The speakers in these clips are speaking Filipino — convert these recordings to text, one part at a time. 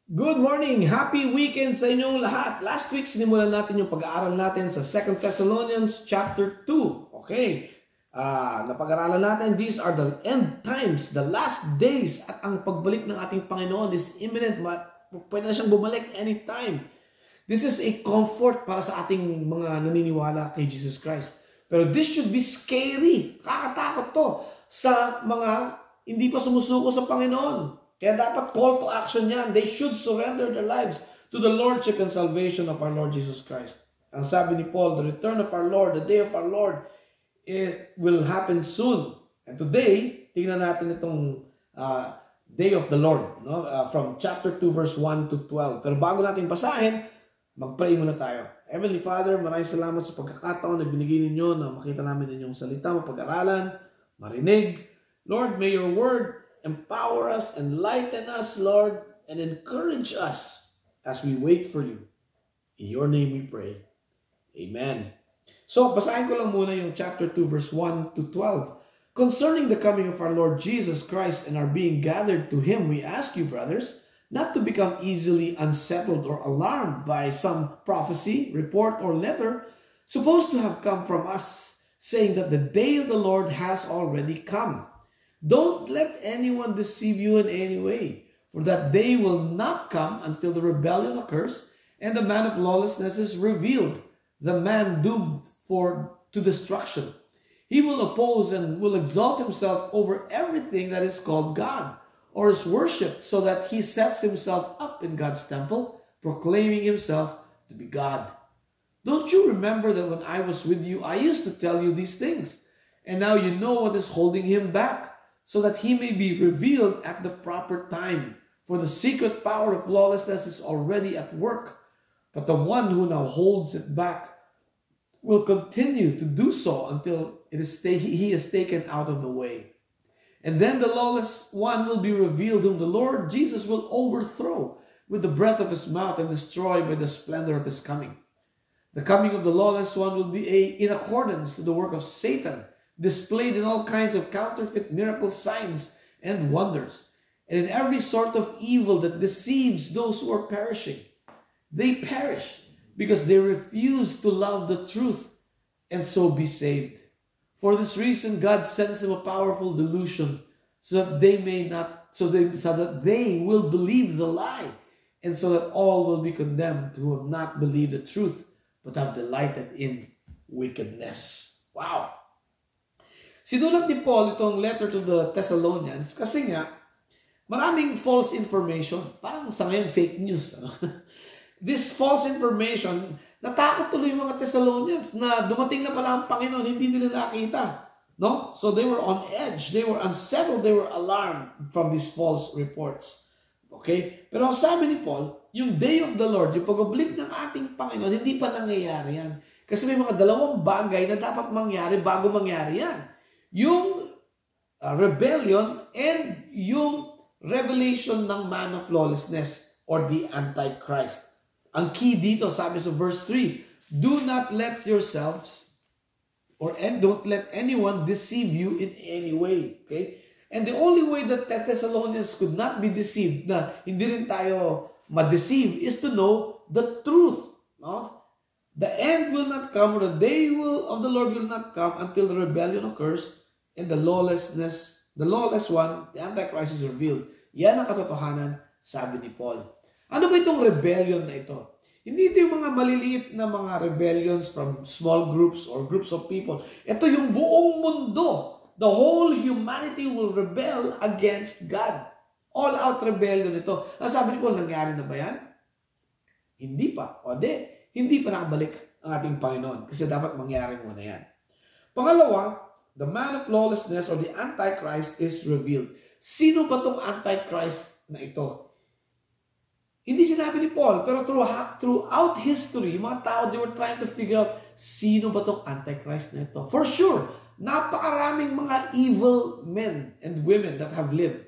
Good morning! Happy weekend sa inyong lahat! Last week, sinimulan natin yung pag-aaral natin sa 2 Thessalonians chapter 2. Okay, napag-aralan natin, these are the end times, the last days, at ang pagbalik ng ating Panginoon is imminent. Pwede na siyang bumalik anytime. This is a comfort para sa ating mga naniniwala kay Jesus Christ. Pero this should be scary. Kakatakot to sa mga hindi pa sumusuko sa Panginoon. Kaya dapat call to action yan. They should surrender their lives to the Lordship and salvation of our Lord Jesus Christ. Ang sabi ni Paul, the return of our Lord, the day of our Lord, will happen soon. And today, tingnan natin itong day of the Lord, no? From chapter 2, verse 1 to 12. Pero bago natin basahin, mag-pray muna tayo. Heavenly Father, maraming salamat sa pagkakataon na binigay ninyo na makita namin inyong salita, mapag-aralan, marinig. Lord, may your word empower us, enlighten us, Lord, and encourage us as we wait for you. In your name we pray. Amen. So, basahin ko lang muna yung chapter 2, verse 1 to 12. Concerning the coming of our Lord Jesus Christ and our being gathered to Him, we ask you, brothers, not to become easily unsettled or alarmed by some prophecy, report, or letter supposed to have come from us, saying that the day of the Lord has already come. Don't let anyone deceive you in any way, for that day will not come until the rebellion occurs and the man of lawlessness is revealed, the man doomed to destruction. He will oppose and will exalt himself over everything that is called God or is worshipped, so that he sets himself up in God's temple, proclaiming himself to be God. Don't you remember that when I was with you, I used to tell you these things, and now you know what is holding him back, so that he may be revealed at the proper time. For the secret power of lawlessness is already at work, but the one who now holds it back will continue to do so until he is taken out of the way. And then the lawless one will be revealed, whom the Lord Jesus will overthrow with the breath of his mouth and destroy by the splendor of his coming. The coming of the lawless one will be in accordance to the work of Satan, displayed in all kinds of counterfeit miracle signs and wonders, and in every sort of evil that deceives those who are perishing. They perish because they refuse to love the truth and so be saved. For this reason, God sends them a powerful delusion, so that they will believe the lie, and so that all will be condemned who have not believed the truth, but have delighted in wickedness. Wow! Sinulat ni Paul itong letter to the Thessalonians kasi nga, maraming false information. Parang sa ngayon, fake news. Ano? This false information, natakot tuloy yung mga Thessalonians na dumating na pala ang Panginoon, hindi nila nakita. No? So they were on edge, they were unsettled, they were alarmed from these false reports. Okay? Pero ang sabi ni Paul, yung day of the Lord, yung pagbabalik ng ating Panginoon, hindi pa nangyayari yan. Kasi may mga dalawang bagay na dapat mangyari bago mangyari yan. Yung rebellion and yung revelation ng man of lawlessness or the Antichrist. Ang key dito, sabi sa verse 3, do not let yourselves and don't let anyone deceive you in any way. Okay? And the only way that the Thessalonians could not be deceived, na hindi rin tayo ma-deceive, is to know the truth. No? The end will not come, or the day of the Lord will not come until the rebellion occurs and the lawless one, the Antichrist, is revealed. Yan ang katotohanan, sabi ni Paul. Ano ba itong rebellion na ito? Hindi ito yung mga maliliit na mga rebellions from small groups or groups of people. Ito yung buong mundo. The whole humanity will rebel against God. All-out rebellion ito. Ang sabi ni Paul, nangyari na ba yan? Hindi pa. O hindi pa nakabalik ang ating Panginoon kasi dapat mangyari muna yan. Pangalawa, the man of lawlessness or the Antichrist is revealed. Sino ba itong Antichrist na ito? Hindi sinabi ni Paul, pero throughout history, mga tao, they were trying to figure out, sino ba itong Antichrist na ito? For sure, napakaraming mga evil men and women that have lived.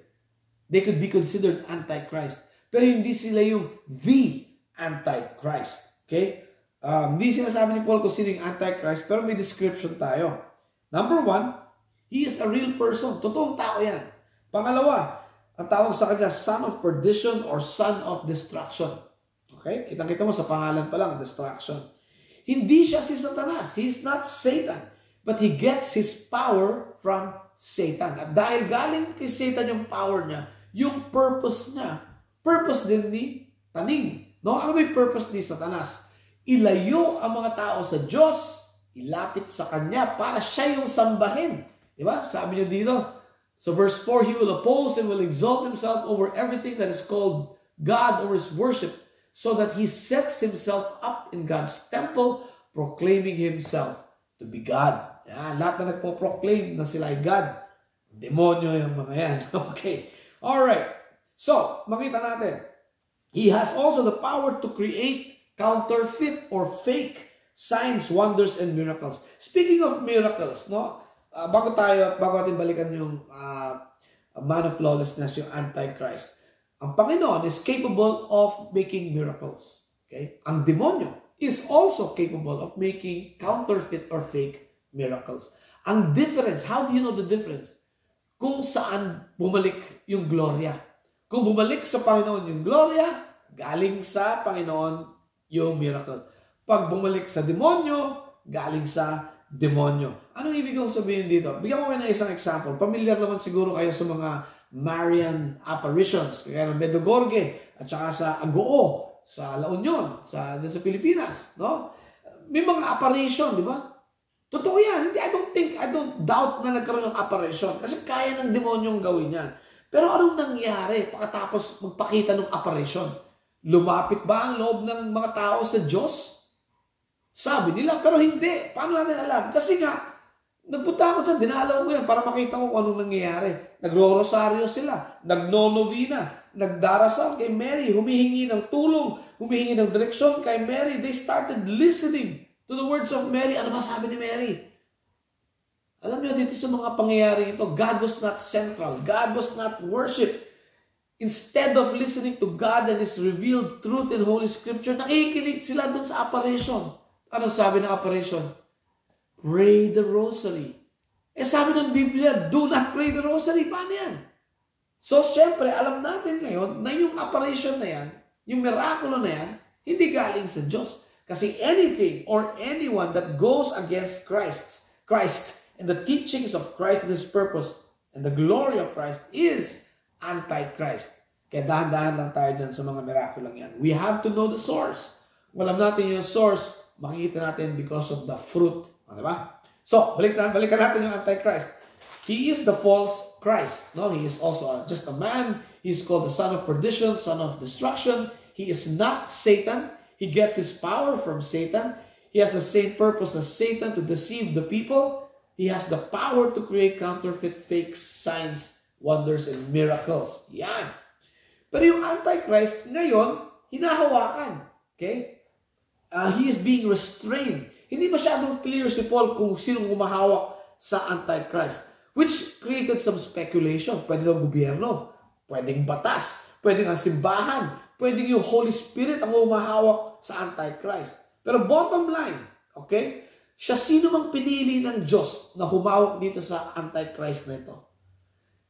They could be considered Antichrist. Pero hindi sila yung the Antichrist. Okay? Hindi sinasabi ni Paul kung sino yung Antichrist, pero may description tayo. Number one, he is a real person. Totoong tao yan. Pangalawa, Ang tawag sa kanya, son of perdition or son of destruction. Okay? Kitang-kita mo sa pangalan pa lang, destruction. Hindi siya si Satanas. He's not Satan. But he gets his power from Satan. At dahil galing kay Satan yung power niya, yung purpose niya, purpose din ni Taning. No? Ano ba yung purpose ni Satanas? Ilayo ang mga tao sa Diyos, ilapit sa Kanya para siya yung sambahin. Diba? Sabi niyo dito. So verse 4, he will oppose and will exalt himself over everything that is called God or his worship, so that he sets himself up in God's temple, proclaiming himself to be God. Yan, lahat na nagpo-proclaim na sila ay God. Demonyo yung mga yan. Okay. Alright. So, makita natin. He has also the power to create counterfeit or fake signs, wonders, and miracles. Speaking of miracles, no? Bago natin balikan yung man of lawlessness, yung Antichrist. Ang Panginoon is capable of making miracles. Okay? Ang demonyo is also capable of making counterfeit or fake miracles. Ang difference, how do you know the difference? Kung saan bumalik yung gloria. Kung bumalik sa Panginoon yung gloria, galing sa Panginoon yung miracle. Pag bumalik sa demonyo, galing sa demonyo. Anong ibig kong sabihin dito? Bigyan ko kayo ng isang example. Familiar naman siguro kayo sa mga Marian apparitions, kaya ng Medjugorje at saka sa Agoo, sa La Union, sa Pilipinas, no? May mga apparition, di ba? Totoo yan. Hindi, I don't doubt na nagkaroon ng apparition kasi kaya ng demonyong gawin yan. Pero anong nangyari pagkatapos magpakita ng apparition? Lumapit ba ang loob ng mga tao sa Diyos? Sabi nila, pero hindi. Paano natin alam? Kasi nga, nagpunta ako dyan, dinalaw ko yan para makita ko kung anong nangyayari. Nagro-rosaryo sila, nagno-novena, nagdarasal kay Mary, humihingi ng tulong, humihingi ng direksyon kay Mary. They started listening to the words of Mary. Ano ba sabi ni Mary? Alam niyo, dito sa mga pangyayari ito, God was not central. God was not worshipped. Instead of listening to God and His revealed truth in Holy Scripture, nakikinig sila dun sa apparition. Ano sabi ng apparition? Pray the rosary. Sabi ng Biblia, do not pray the rosary. Paano yan? So, syempre, alam natin ngayon na yung apparition na yan, yung miraculo na yan, hindi galing sa Diyos. Kasi anything or anyone that goes against Christ and the teachings of Christ and His purpose and the glory of Christ is Antichrist. Kaya dahan-dahan lang tayo dyan sa mga miraculong yan. We have to know the source. Kung alam natin yung source, makikita natin because of the fruit. Diba? So, balikan natin yung Antichrist. He is the false Christ. No, he is also just a man. He is called the son of perdition, son of destruction. He is not Satan. He gets his power from Satan. He has the same purpose as Satan to deceive the people. He has the power to create counterfeit, fake signs, wonders, and miracles. Yan. Pero yung Antichrist, ngayon, hinahawakan. Okay? He is being restrained. Hindi masyadong clear si Paul kung sinong humahawak sa Antichrist, which created some speculation. Pwede daw gobyerno, pwedeng batas, pwedeng ang simbahan, pwedeng yung Holy Spirit ang humahawak sa Antichrist. Pero bottom line, okay, siya sino mang pinili ng Diyos na humawak dito sa Antichrist na ito?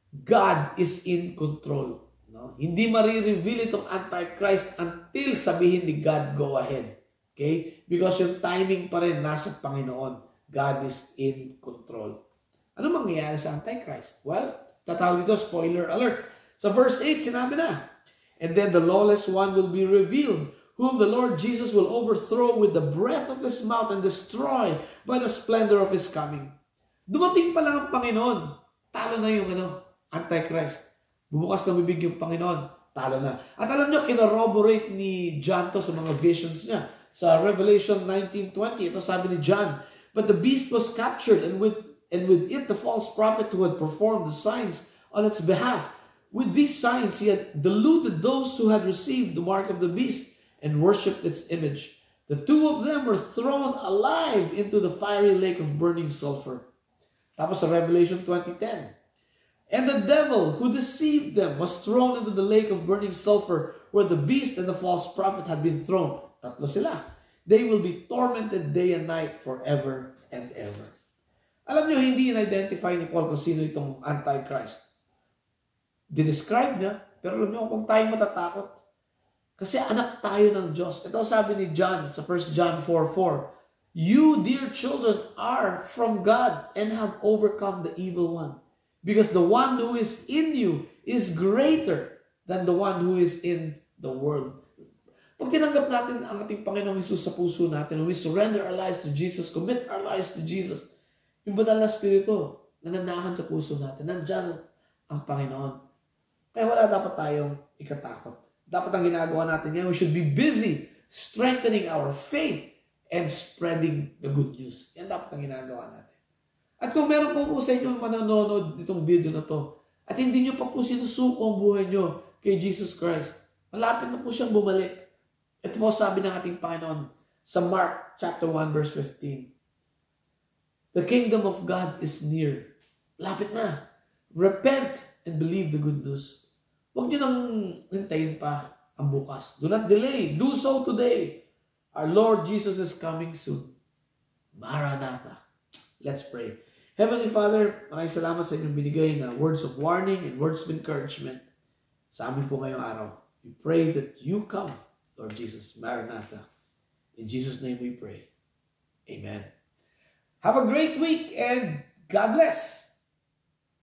God is in control. No? Hindi marireveal itong Antichrist until sabihin ni God, go ahead. Okay? Because yung timing pa rin nasa Panginoon. God is in control. Ano mangyayari sa Antichrist? Well, tatawag dito, spoiler alert. Sa verse 8, sinabi na, and then the lawless one will be revealed, whom the Lord Jesus will overthrow with the breath of His mouth and destroy by the splendor of His coming. Dumating pa lang ang Panginoon. Talo na yung Antichrist. Bumukas na bibig yung Panginoon. Talo na. At alam nyo, kinoroborate ni John to sa mga visions niya. Sa Revelation 19:20, ito sabi ni John, but the beast was captured, and with it the false prophet who had performed the signs on its behalf. With these signs he had deluded those who had received the mark of the beast and worshipped its image. The two of them were thrown alive into the fiery lake of burning sulfur. Tapos sa Revelation 20:10, and the devil who deceived them was thrown into the lake of burning sulfur, where the beast and the false prophet had been thrown. Tatlo sila. They will be tormented day and night forever and ever. Alam nyo, hindi in-identify ni Paul kung sino itong Antichrist. dinescribe niya. Pero alam niyo, huwag tayong matatakot. Kasi anak tayo ng Diyos. Ito sabi ni John sa 1 John 4:4. You, dear children, are from God and have overcome the evil one. Because the one who is in you is greater than the one who is in the world. Pag tinanggap natin ang ating Panginoong Hesus sa puso natin, we surrender our lives to Jesus, commit our lives to Jesus, yung banal na Espiritu, nananahan sa puso natin, nandyan ang Panginoon. Kaya wala dapat tayong ikatakot. Dapat ang ginagawa natin ngayon, we should be busy strengthening our faith and spreading the good news. Yan dapat ang ginagawa natin. At kung meron po sa inyo manonood nitong video na to, at hindi nyo pa po sinusuko ang buhay nyo kay Jesus Christ, malapit na po siyang bumalik. Ito po sabi ng ating Panginoon sa Mark chapter 1 verse 15. The kingdom of God is near. Lapit na. Repent and believe the good news. Huwag nyo nang hintayin pa ang bukas. Do not delay. Do so today. Our Lord Jesus is coming soon. Maranatha. Let's pray. Heavenly Father, maraming salamat sa inyong binigay na words of warning and words of encouragement sa amin po ngayong araw. We pray that you come, Lord Jesus. Maranatha. In Jesus' name we pray. Amen. Have a great week and God bless.